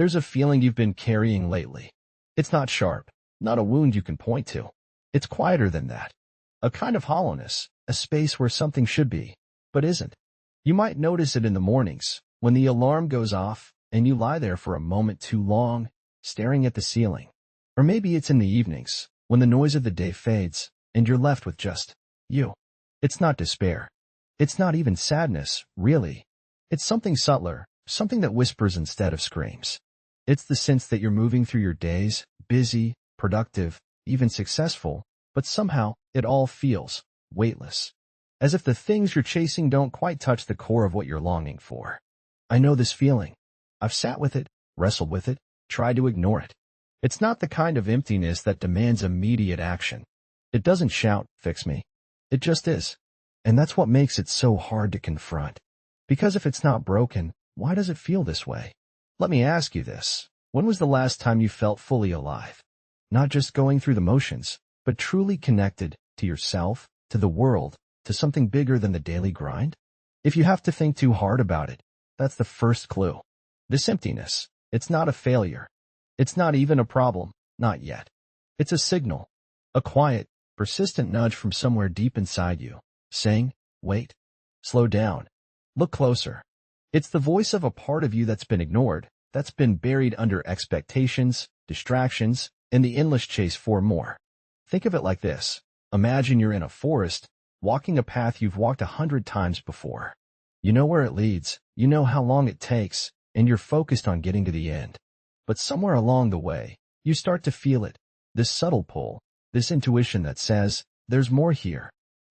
There's a feeling you've been carrying lately. It's not sharp, not a wound you can point to. It's quieter than that. A kind of hollowness, a space where something should be, but isn't. You might notice it in the mornings, when the alarm goes off, and you lie there for a moment too long, staring at the ceiling. Or maybe it's in the evenings, when the noise of the day fades, and you're left with just you. It's not despair. It's not even sadness, really. It's something subtler, something that whispers instead of screams. It's the sense that you're moving through your days, busy, productive, even successful, but somehow it all feels weightless. As if the things you're chasing don't quite touch the core of what you're longing for. I know this feeling. I've sat with it, wrestled with it, tried to ignore it. It's not the kind of emptiness that demands immediate action. It doesn't shout, "Fix me." It just is. And that's what makes it so hard to confront. Because if it's not broken, why does it feel this way? Let me ask you this. When was the last time you felt fully alive? Not just going through the motions, but truly connected to yourself, to the world, to something bigger than the daily grind? If you have to think too hard about it, that's the first clue. This emptiness, it's not a failure. It's not even a problem, not yet. It's a signal, a quiet, persistent nudge from somewhere deep inside you, saying, wait, slow down, look closer. It's the voice of a part of you that's been ignored, that's been buried under expectations, distractions, and the endless chase for more. Think of it like this. Imagine you're in a forest, walking a path you've walked 100 times before. You know where it leads, you know how long it takes, and you're focused on getting to the end. But somewhere along the way, you start to feel it, this subtle pull, this intuition that says, there's more here.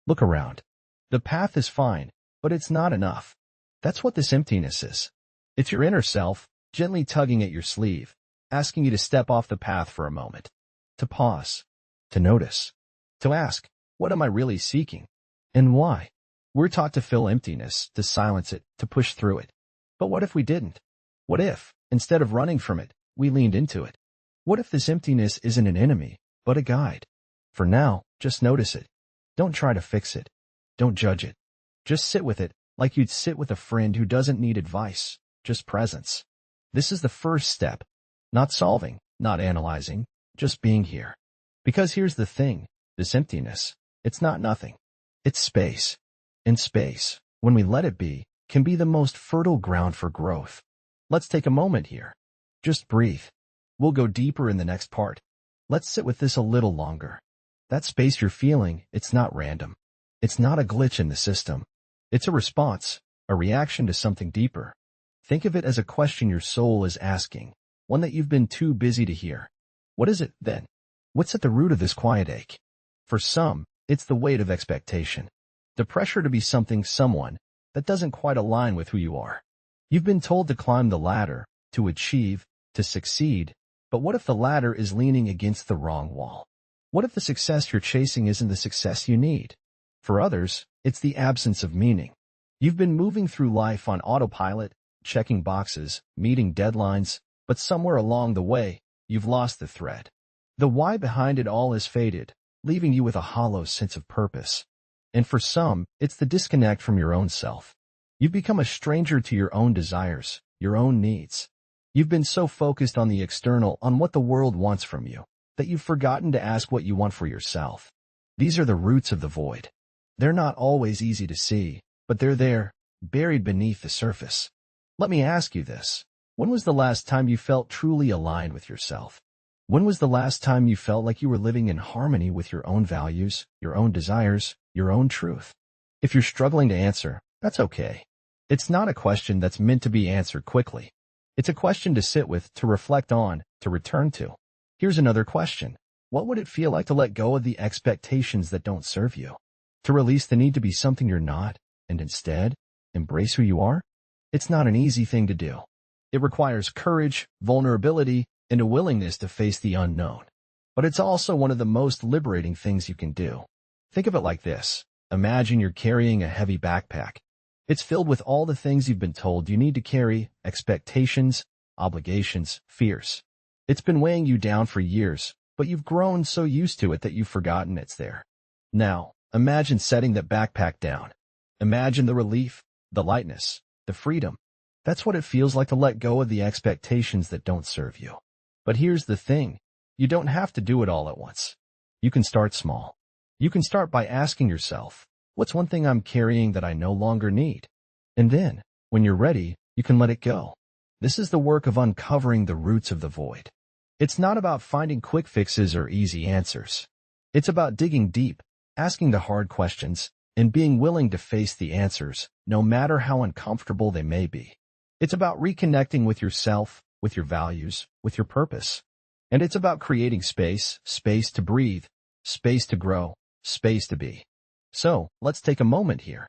Look around. The path is fine, but it's not enough. That's what this emptiness is. It's your inner self, gently tugging at your sleeve, asking you to step off the path for a moment, to pause, to notice, to ask, what am I really seeking? And why? We're taught to fill emptiness, to silence it, to push through it. But what if we didn't? What if, instead of running from it, we leaned into it? What if this emptiness isn't an enemy, but a guide? For now, just notice it. Don't try to fix it. Don't judge it. Just sit with it, like you'd sit with a friend who doesn't need advice, just presence. This is the first step. Not solving, not analyzing, just being here. Because here's the thing, this emptiness, it's not nothing. It's space. And space, when we let it be, can be the most fertile ground for growth. Let's take a moment here. Just breathe. We'll go deeper in the next part. Let's sit with this a little longer. That space you're feeling, it's not random. It's not a glitch in the system. It's a response, a reaction to something deeper. Think of it as a question your soul is asking, one that you've been too busy to hear. What is it, then? What's at the root of this quiet ache? For some, it's the weight of expectation. The pressure to be something, someone, that doesn't quite align with who you are. You've been told to climb the ladder, to achieve, to succeed, but what if the ladder is leaning against the wrong wall? What if the success you're chasing isn't the success you need? For others, it's the absence of meaning. You've been moving through life on autopilot, checking boxes, meeting deadlines, but somewhere along the way, you've lost the thread. The why behind it all has faded, leaving you with a hollow sense of purpose. And for some, it's the disconnect from your own self. You've become a stranger to your own desires, your own needs. You've been so focused on the external, on what the world wants from you, that you've forgotten to ask what you want for yourself. These are the roots of the void. They're not always easy to see, but they're there, buried beneath the surface. Let me ask you this. When was the last time you felt truly aligned with yourself? When was the last time you felt like you were living in harmony with your own values, your own desires, your own truth? If you're struggling to answer, that's okay. It's not a question that's meant to be answered quickly. It's a question to sit with, to reflect on, to return to. Here's another question. What would it feel like to let go of the expectations that don't serve you? To release the need to be something you're not, and instead, embrace who you are? It's not an easy thing to do. It requires courage, vulnerability, and a willingness to face the unknown. But it's also one of the most liberating things you can do. Think of it like this. Imagine you're carrying a heavy backpack. It's filled with all the things you've been told you need to carry, expectations, obligations, fears. It's been weighing you down for years, but you've grown so used to it that you've forgotten it's there. Now, imagine setting that backpack down. Imagine the relief, the lightness, the freedom. That's what it feels like to let go of the expectations that don't serve you. But here's the thing. You don't have to do it all at once. You can start small. You can start by asking yourself, what's one thing I'm carrying that I no longer need? And then, when you're ready, you can let it go. This is the work of uncovering the roots of the void. It's not about finding quick fixes or easy answers. It's about digging deep, asking the hard questions, and being willing to face the answers, no matter how uncomfortable they may be. It's about reconnecting with yourself, with your values, with your purpose. And it's about creating space to breathe, space to grow, space to be. So, let's take a moment here.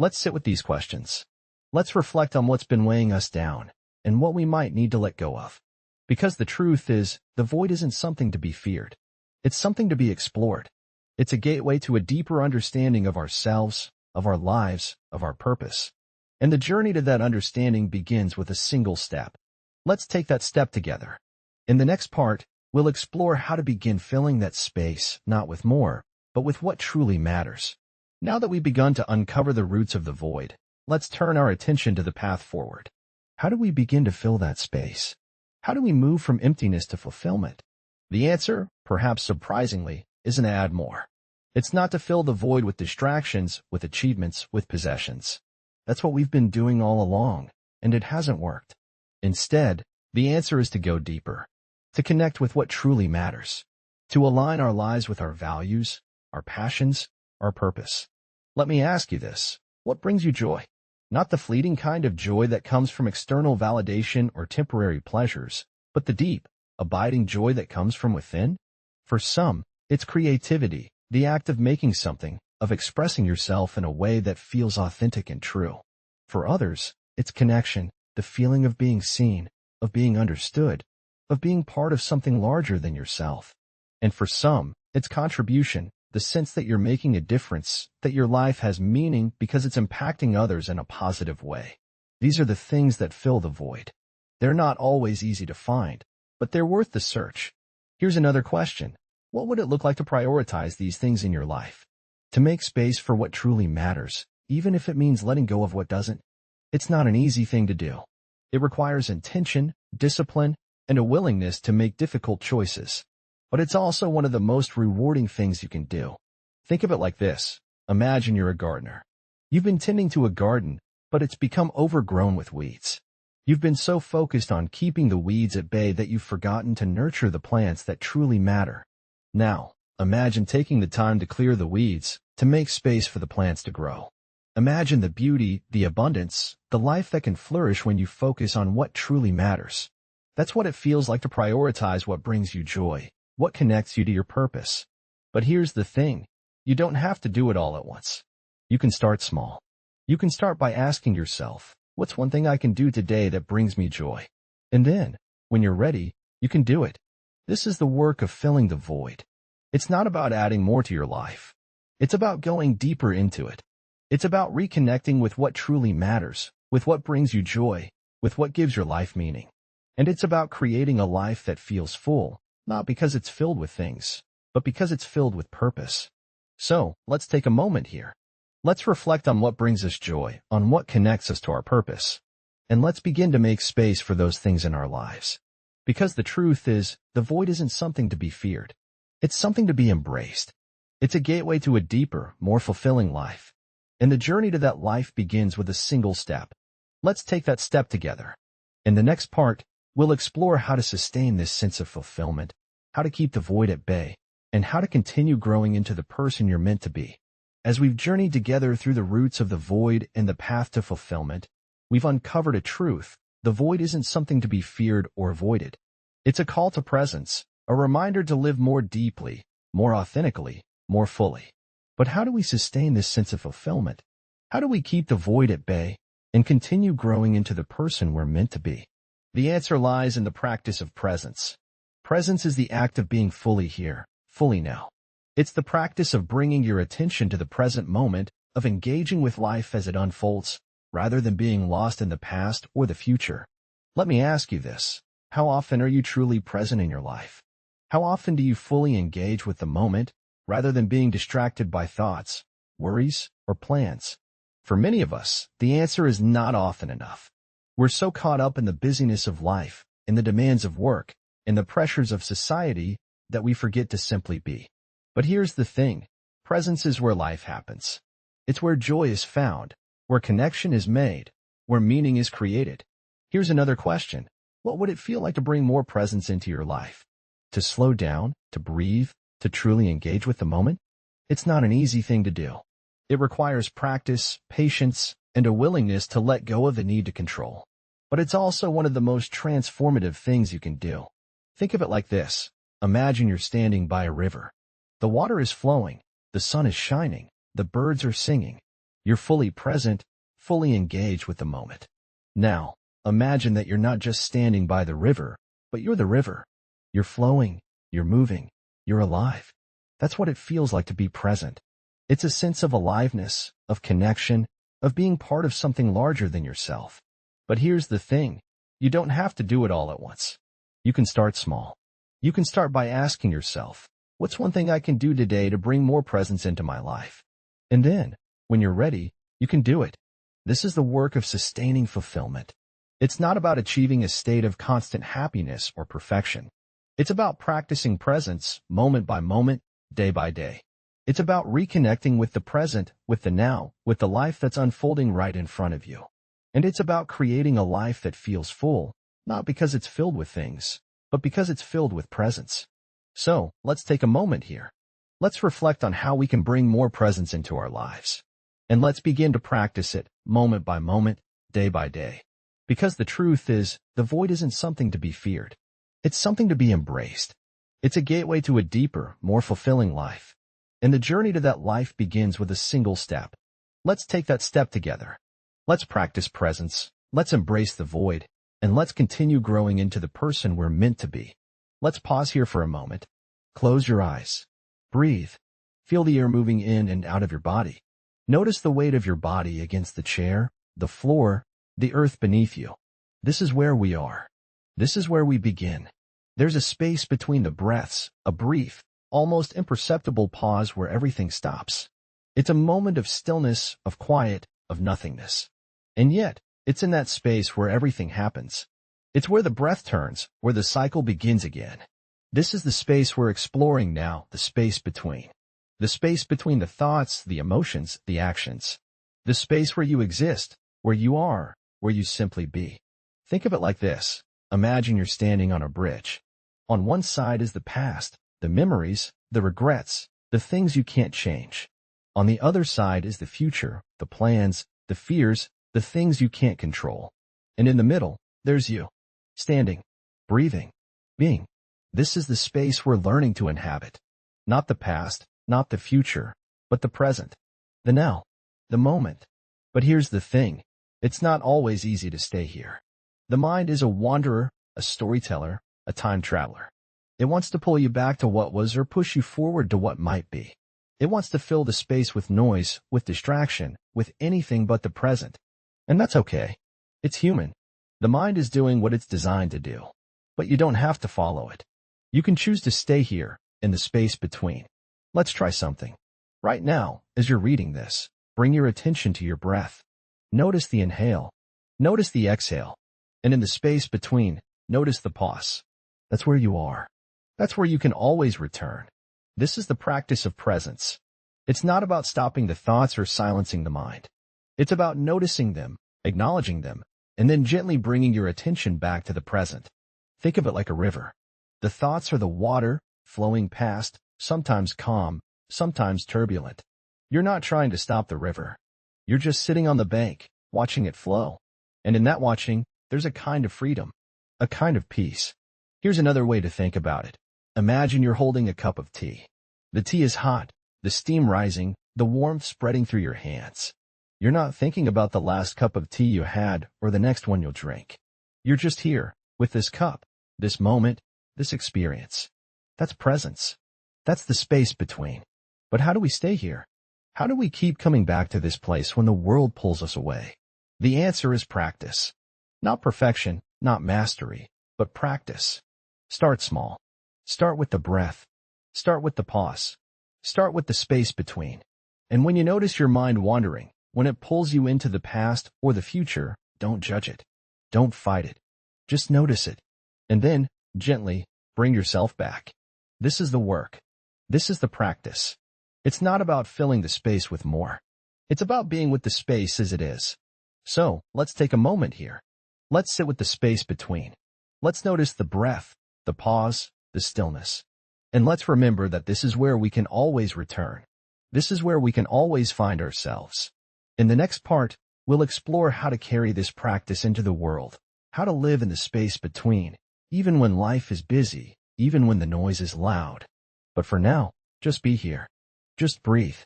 Let's sit with these questions. Let's reflect on what's been weighing us down, and what we might need to let go of. Because the truth is, the void isn't something to be feared. It's something to be explored. It's a gateway to a deeper understanding of ourselves, of our lives, of our purpose. And the journey to that understanding begins with a single step. Let's take that step together. In the next part, we'll explore how to begin filling that space, not with more, but with what truly matters. Now that we've begun to uncover the roots of the void, let's turn our attention to the path forward. How do we begin to fill that space? How do we move from emptiness to fulfillment? The answer, perhaps surprisingly, isn't to add more. It's not to fill the void with distractions, with achievements, with possessions. That's what we've been doing all along, and it hasn't worked. Instead, the answer is to go deeper, to connect with what truly matters, to align our lives with our values, our passions, our purpose. Let me ask you this. What brings you joy? Not the fleeting kind of joy that comes from external validation or temporary pleasures, but the deep, abiding joy that comes from within? For some, it's creativity, the act of making something, of expressing yourself in a way that feels authentic and true. For others, it's connection, the feeling of being seen, of being understood, of being part of something larger than yourself. And for some, it's contribution, the sense that you're making a difference, that your life has meaning because it's impacting others in a positive way. These are the things that fill the void. They're not always easy to find, but they're worth the search. Here's another question. What would it look like to prioritize these things in your life? To make space for what truly matters, even if it means letting go of what doesn't? It's not an easy thing to do. It requires intention, discipline, and a willingness to make difficult choices. But it's also one of the most rewarding things you can do. Think of it like this. Imagine you're a gardener. You've been tending to a garden, but it's become overgrown with weeds. You've been so focused on keeping the weeds at bay that you've forgotten to nurture the plants that truly matter. Now, imagine taking the time to clear the weeds, to make space for the plants to grow. Imagine the beauty, the abundance, the life that can flourish when you focus on what truly matters. That's what it feels like to prioritize what brings you joy, what connects you to your purpose. But here's the thing. You don't have to do it all at once. You can start small. You can start by asking yourself, what's one thing I can do today that brings me joy? And then, when you're ready, you can do it. This is the work of filling the void. It's not about adding more to your life. It's about going deeper into it. It's about reconnecting with what truly matters, with what brings you joy, with what gives your life meaning. And it's about creating a life that feels full, not because it's filled with things, but because it's filled with purpose. So, let's take a moment here. Let's reflect on what brings us joy, on what connects us to our purpose. And let's begin to make space for those things in our lives. Because the truth is, the void isn't something to be feared. It's something to be embraced. It's a gateway to a deeper, more fulfilling life. And the journey to that life begins with a single step. Let's take that step together. In the next part, we'll explore how to sustain this sense of fulfillment, how to keep the void at bay, and how to continue growing into the person you're meant to be. As we've journeyed together through the roots of the void and the path to fulfillment, we've uncovered a truth. The void isn't something to be feared or avoided. It's a call to presence, a reminder to live more deeply, more authentically, more fully. But how do we sustain this sense of fulfillment? How do we keep the void at bay and continue growing into the person we're meant to be? The answer lies in the practice of presence. Presence is the act of being fully here, fully now. It's the practice of bringing your attention to the present moment, of engaging with life as it unfolds, rather than being lost in the past or the future. Let me ask you this. How often are you truly present in your life? How often do you fully engage with the moment, rather than being distracted by thoughts, worries, or plans? For many of us, the answer is not often enough. We're so caught up in the busyness of life, in the demands of work, in the pressures of society, that we forget to simply be. But here's the thing. Presence is where life happens. It's where joy is found, where connection is made, where meaning is created. Here's another question. What would it feel like to bring more presence into your life? To slow down, to breathe, to truly engage with the moment? It's not an easy thing to do. It requires practice, patience, and a willingness to let go of the need to control. But it's also one of the most transformative things you can do. Think of it like this. Imagine you're standing by a river. The water is flowing, the sun is shining, the birds are singing. You're fully present, fully engaged with the moment. Now, imagine that you're not just standing by the river, but you're the river. You're flowing, you're moving, you're alive. That's what it feels like to be present. It's a sense of aliveness, of connection, of being part of something larger than yourself. But here's the thing. You don't have to do it all at once. You can start small. You can start by asking yourself, what's one thing I can do today to bring more presence into my life? And then, when you're ready, you can do it. This is the work of sustaining fulfillment. It's not about achieving a state of constant happiness or perfection. It's about practicing presence, moment by moment, day by day. It's about reconnecting with the present, with the now, with the life that's unfolding right in front of you. And it's about creating a life that feels full, not because it's filled with things, but because it's filled with presence. So, let's take a moment here. Let's reflect on how we can bring more presence into our lives. And let's begin to practice it, moment by moment, day by day. Because the truth is, the void isn't something to be feared. It's something to be embraced. It's a gateway to a deeper, more fulfilling life. And the journey to that life begins with a single step. Let's take that step together. Let's practice presence, let's embrace the void, and let's continue growing into the person we're meant to be. Let's pause here for a moment. Close your eyes. Breathe. Feel the air moving in and out of your body. Notice the weight of your body against the chair, the floor, the earth beneath you. This is where we are. This is where we begin. There's a space between the breaths, a brief, almost imperceptible pause where everything stops. It's a moment of stillness, of quiet, of nothingness. And yet, it's in that space where everything happens. It's where the breath turns, where the cycle begins again. This is the space we're exploring now, the space between. The space between the thoughts, the emotions, the actions. The space where you exist, where you are, where you simply be. Think of it like this. Imagine you're standing on a bridge. On one side is the past, the memories, the regrets, the things you can't change. On the other side is the future, the plans, the fears, the things you can't control. And in the middle, there's you. Standing, breathing, being. This is the space we're learning to inhabit. Not the past, not the future, but the present. The now. The moment. But here's the thing. It's not always easy to stay here. The mind is a wanderer, a storyteller, a time traveler. It wants to pull you back to what was or push you forward to what might be. It wants to fill the space with noise, with distraction, with anything but the present. And that's okay. It's human. The mind is doing what it's designed to do. But you don't have to follow it. You can choose to stay here, in the space between. Let's try something. Right now, as you're reading this, bring your attention to your breath. Notice the inhale. Notice the exhale. And in the space between, notice the pause. That's where you are. That's where you can always return. This is the practice of presence. It's not about stopping the thoughts or silencing the mind. It's about noticing them, acknowledging them, and then gently bringing your attention back to the present. Think of it like a river. The thoughts are the water, flowing past, sometimes calm, sometimes turbulent. You're not trying to stop the river. You're just sitting on the bank, watching it flow. And in that watching, there's a kind of freedom, a kind of peace. Here's another way to think about it. Imagine you're holding a cup of tea. The tea is hot, the steam rising, the warmth spreading through your hands. You're not thinking about the last cup of tea you had or the next one you'll drink. You're just here, with this cup, this moment, this experience. That's presence. That's the space between. But how do we stay here? How do we keep coming back to this place when the world pulls us away? The answer is practice. Not perfection, not mastery, but practice. Start small. Start with the breath. Start with the pause. Start with the space between. And when you notice your mind wandering, when it pulls you into the past or the future, don't judge it. Don't fight it. Just notice it. And then, gently, bring yourself back. This is the work. This is the practice. It's not about filling the space with more. It's about being with the space as it is. So, let's take a moment here. Let's sit with the space between. Let's notice the breath, the pause, the stillness. And let's remember that this is where we can always return. This is where we can always find ourselves. In the next part, we'll explore how to carry this practice into the world, how to live in the space between, even when life is busy, even when the noise is loud. But for now, just be here. Just breathe.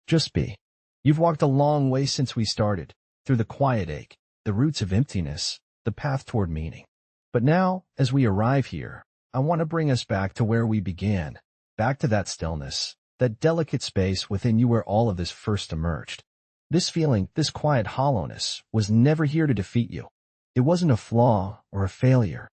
Just be. You've walked a long way since we started, through the quiet ache, the roots of emptiness, the path toward meaning. But now, as we arrive here, I want to bring us back to where we began, back to that stillness, that delicate space within you where all of this first emerged. This feeling, this quiet hollowness, was never here to defeat you. It wasn't a flaw or a failure.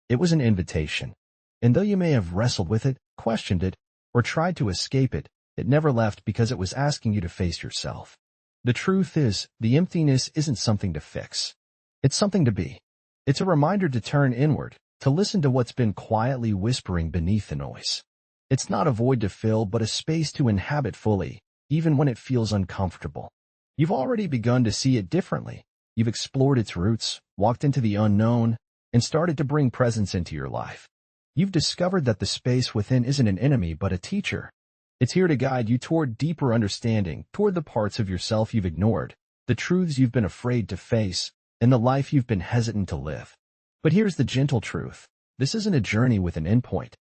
It was an invitation. And though you may have wrestled with it, questioned it, or tried to escape it, it never left because it was asking you to face yourself. The truth is, the emptiness isn't something to fix. It's something to be. It's a reminder to turn inward, to listen to what's been quietly whispering beneath the noise. It's not a void to fill, but a space to inhabit fully, even when it feels uncomfortable. You've already begun to see it differently. You've explored its roots, walked into the unknown, and started to bring presence into your life. You've discovered that the space within isn't an enemy, but a teacher. It's here to guide you toward deeper understanding, toward the parts of yourself you've ignored, the truths you've been afraid to face, and the life you've been hesitant to live. But here's the gentle truth. This isn't a journey with an endpoint.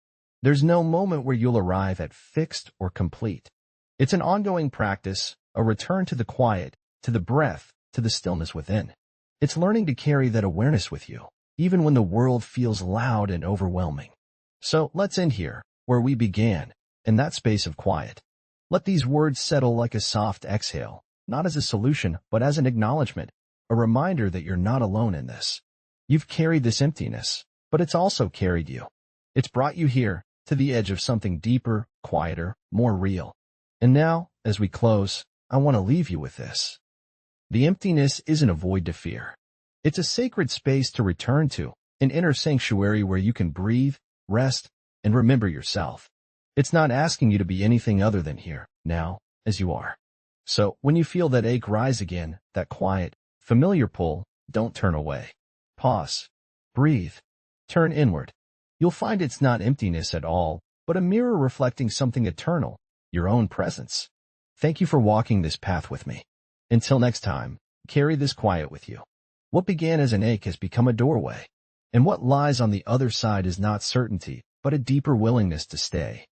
There's no moment where you'll arrive at fixed or complete. It's an ongoing practice, a return to the quiet, to the breath, to the stillness within. It's learning to carry that awareness with you, even when the world feels loud and overwhelming. So let's end here, where we began, in that space of quiet. Let these words settle like a soft exhale, not as a solution, but as an acknowledgement, a reminder that you're not alone in this. You've carried this emptiness, but it's also carried you. It's brought you here, to the edge of something deeper, quieter, more real. And now, as we close, I want to leave you with this. The emptiness isn't a void to fear. It's a sacred space to return to, an inner sanctuary where you can breathe, rest, and remember yourself. It's not asking you to be anything other than here, now, as you are. So, when you feel that ache rise again, that quiet, familiar pull, don't turn away. Pause. Breathe. Turn inward. You'll find it's not emptiness at all, but a mirror reflecting something eternal, your own presence. Thank you for walking this path with me. Until next time, carry this quiet with you. What began as an ache has become a doorway, and what lies on the other side is not certainty, but a deeper willingness to stay.